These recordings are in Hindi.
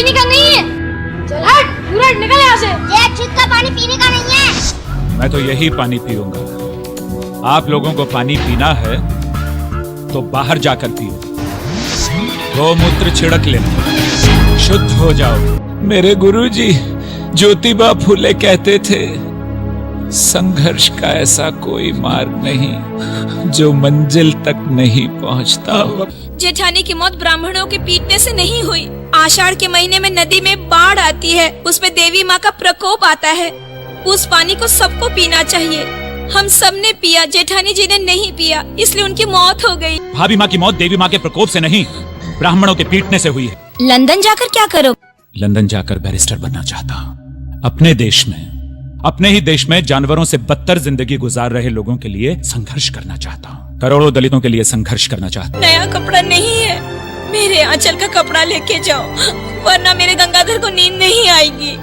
पीने का नहीं है। चल हट, पूरा निकल यहाँ से। ये अछूत का पानी पीने का नहीं है। मैं तो यही पानी पीऊंगा। आप लोगों को पानी पीना है तो बाहर जाकर पियो, गोमूत्र छिड़क लेना, शुद्ध हो जाओ। मेरे गुरुजी ज्योतिबा फुले कहते थे, संघर्ष का ऐसा कोई मार्ग नहीं जो मंजिल तक नहीं पहुंचता। जेठानी की मौत ब्राह्मणों के पीटने से नहीं हुई। आषाढ़ के महीने में नदी में बाढ़ आती है, उसमें देवी माँ का प्रकोप आता है। उस पानी को सबको पीना चाहिए। हम सब ने पिया, जेठानी जी ने नहीं पिया, इसलिए उनकी मौत हो गई। भाभी माँ की मौत देवी माँ के प्रकोप से नहीं, ब्राह्मणों के पीटने से हुई है। लंदन जाकर क्या करो? लंदन जाकर बैरिस्टर बनना चाहता हूँ। अपने देश में, अपने ही देश में जानवरों से बदतर जिंदगी गुजार रहे लोगों के लिए संघर्ष करना चाहता हूँ। करोड़ों दलितों के लिए संघर्ष करना चाहता हूँ। नया कपड़ा नहीं है, मेरे आंचल का कपड़ा लेके जाओ, वरना मेरे गंगाधर को नींद नहीं आएगी।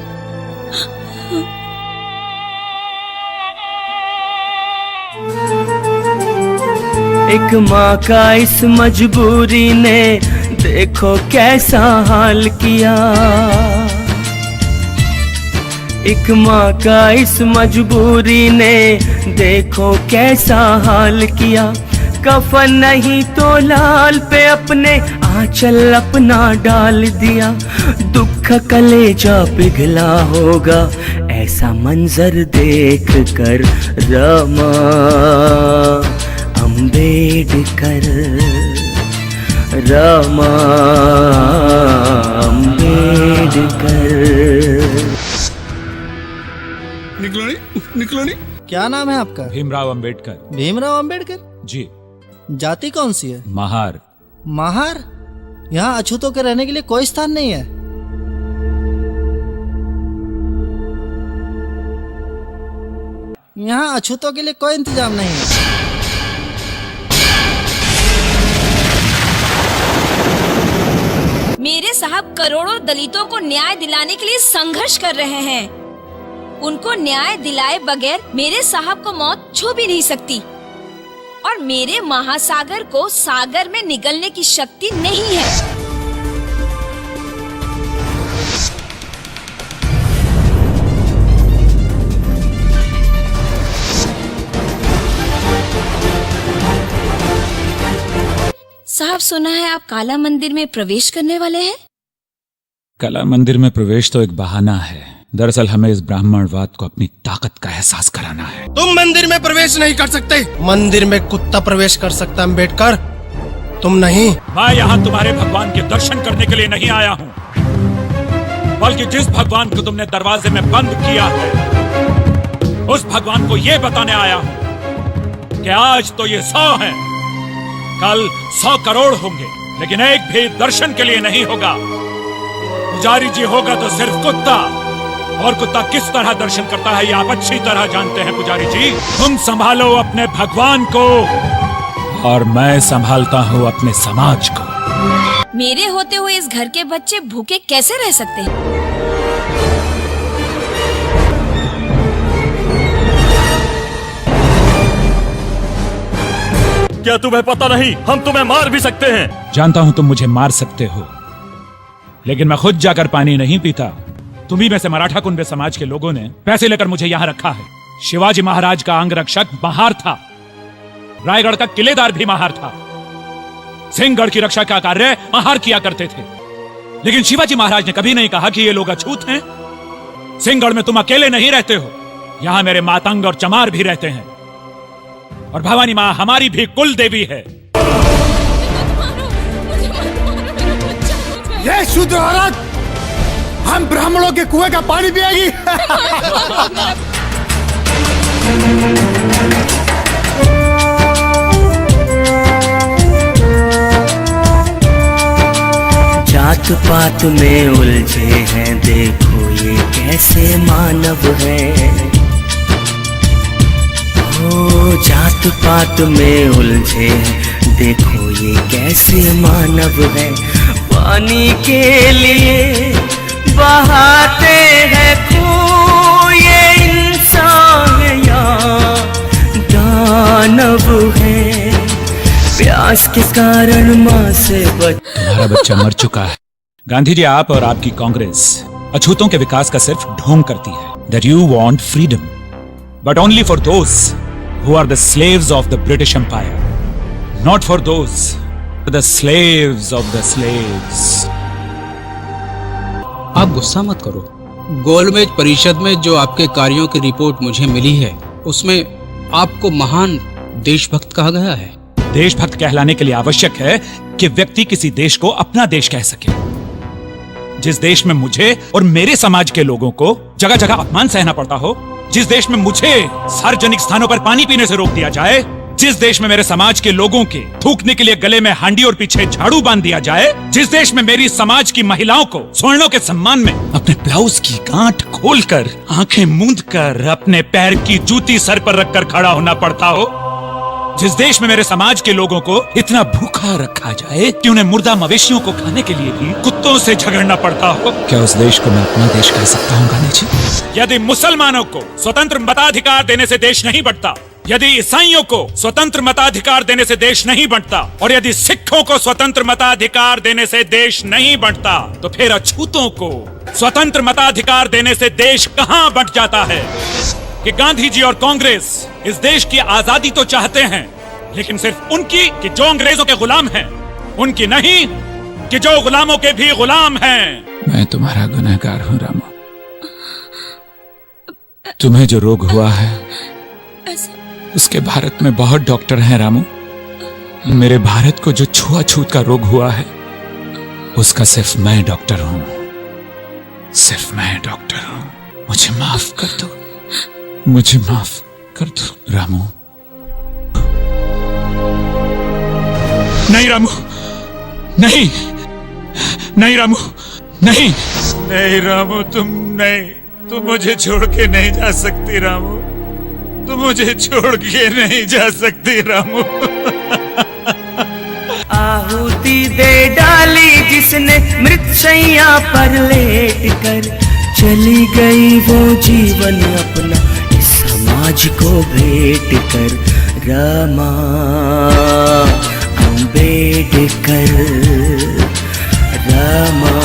एक माँ का इस मजबूरी ने देखो कैसा हाल किया। एक माँ का इस मजबूरी ने देखो कैसा हाल किया। कफन नहीं तो लाल पे अपने आंचल अपना डाल दिया। दुख कलेजा पिघला होगा ऐसा मंजर देख कर रमा अम्बेडकर, रमा अम्बेडकर। निकलो नहीं। क्या नाम है आपका? भीमराव अंबेडकर। भीमराव अंबेडकर जी। जाति कौन सी है? महार। महार? यहाँ अछूतों के रहने के लिए कोई स्थान नहीं है। यहाँ अछूतों के लिए कोई इंतजाम नहीं है। मेरे साहब करोड़ों दलितों को न्याय दिलाने के लिए संघर्ष कर रहे हैं। उनको न्याय दिलाए बगैर मेरे साहब को मौत छू भी नहीं सकती, और मेरे महासागर को सागर में निगलने की शक्ति नहीं है। साहब, सुना है आप काला मंदिर में प्रवेश करने वाले हैं? कला मंदिर में प्रवेश तो एक बहाना है। दरअसल हमें इस ब्राह्मणवाद को अपनी ताकत का एहसास कराना है। तुम मंदिर में प्रवेश नहीं कर सकते। मंदिर में कुत्ता प्रवेश कर सकता अम्बेडकर, तुम नहीं। मैं यहाँ तुम्हारे भगवान के दर्शन करने के लिए नहीं आया हूँ, बल्कि जिस भगवान को तुमने दरवाजे में बंद किया है, उस भगवान को ये बताने आया हूँ कि आज तो ये 100 हैं, कल 100 करोड़ होंगे, लेकिन एक भी दर्शन के लिए नहीं होगा। पुजारी जी होगा तो सिर्फ कुत्ता, और कुत्ता किस तरह दर्शन करता है ये आप अच्छी तरह जानते हैं। पुजारी जी, तुम संभालो अपने भगवान को और मैं संभालता हूँ अपने समाज को। मेरे होते हुए इस घर के बच्चे भूखे कैसे रह सकते हैं? क्या तुम्हें पता नहीं, हम तुम्हें मार भी सकते हैं। जानता हूं तुम मुझे मार सकते हो, लेकिन मैं खुद जाकर पानी नहीं पीता। तुम्ही में से मराठा कुंबे समाज के लोगों ने पैसे लेकर मुझे यहां रखा है। शिवाजी महाराज का अंग रक्षक महार था, रायगढ़ का किलेदार भी महार था, सिंहगढ़ की रक्षा का कार्य महार किया करते थे। लेकिन शिवाजी महाराज ने कभी नहीं कहा कि ये लोग अछूत हैं। सिंहगढ़ में तुम अकेले नहीं रहते हो, यहां मेरे मातंग और चमार भी रहते हैं, और भवानी माँ हमारी भी कुल देवी है। ये शुद्ध औरत हम ब्राह्मणों के कुएं का पानी पिएगी। जात पात में उलझे हैं, देखो ये कैसे मानव है। जात पात में उलझे हैं, देखो ये कैसे मानव है। पानी के लिए बहाते हैं खून, ये इंसान या दानव है। प्यास के कारण माँ से तुम्हारा बच्चा मर चुका है, गांधी जी, आप और आपकी कांग्रेस अछूतों के विकास का सिर्फ ढोंग करती है। That you want freedom, but only for those who are the slaves of the British Empire, not for those the slaves of the slaves. आप गुस्सा मत करो। गोलमेज परिषद में जो आपके कार्यों की रिपोर्ट मुझे मिली है, उसमें आपको महान देशभक्त कहा गया है। देशभक्त कहलाने के लिए आवश्यक है कि व्यक्ति किसी देश को अपना देश कह सके। जिस देश में मुझे और मेरे समाज के लोगों को जगह जगह अपमान सहना पड़ता हो, जिस देश में मुझे सार्वजनिक स्थानों पर पानी पीने से रोक दिया जाए, जिस देश में मेरे समाज के लोगों के थूकने के लिए गले में हांडी और पीछे झाड़ू बांध दिया जाए, जिस देश में मेरी समाज की महिलाओं को स्वर्णों के सम्मान में अपने ब्लाउज की गांठ खोलकर आंखें मूंदकर अपने पैर की जूती सर पर रखकर खड़ा होना पड़ता हो, जिस देश में मेरे समाज के लोगों को इतना भूखा रखा जाए कि उन्हें मुर्दा मवेशियों को खाने के लिए भी कुत्तों से झगड़ना पड़ता हो, क्या उस देश को मैं अपना देश कह सकता हूँ गांधी जी? यदि मुसलमानों को स्वतंत्र मताधिकार देने से देश नहीं बढ़ता, यदि ईसाइयों को स्वतंत्र मताधिकार देने से देश नहीं बढ़ता, और यदि सिखों को स्वतंत्र मताधिकार देने से देश नहीं बढ़ता, तो फिर अछूतों को स्वतंत्र मताधिकार देने से देश कहां बंट जाता है? कि गांधी जी और कांग्रेस इस देश की आजादी तो चाहते हैं, लेकिन सिर्फ उनकी कि जो अंग्रेजों के गुलाम हैं, उनकी नहीं कि जो गुलामों के भी गुलाम हैं। मैं तुम्हारा गुनहगार हूं रामू। तुम्हें जो रोग हुआ है उसके भारत में बहुत डॉक्टर हैं रामू। मेरे भारत को जो छुआछूत का रोग हुआ है उसका सिर्फ मैं डॉक्टर हूं, सिर्फ मैं डॉक्टर हूं। मुझे माफ कर दो, मुझे माफ कर दो रामू। नहीं रामू, नहीं, नहीं रामू, नहीं, नहीं रामू, तुम मुझे छोड़ के नहीं जा सकती रामू, तुम मुझे छोड़ के नहीं जा सकती रामू। आहुति दे डाली जिसने मृतशैया पर लेट कर, चली गई वो जीवन अपना इस समाज को भेंट कर। रमा अम्बेडकर, रमा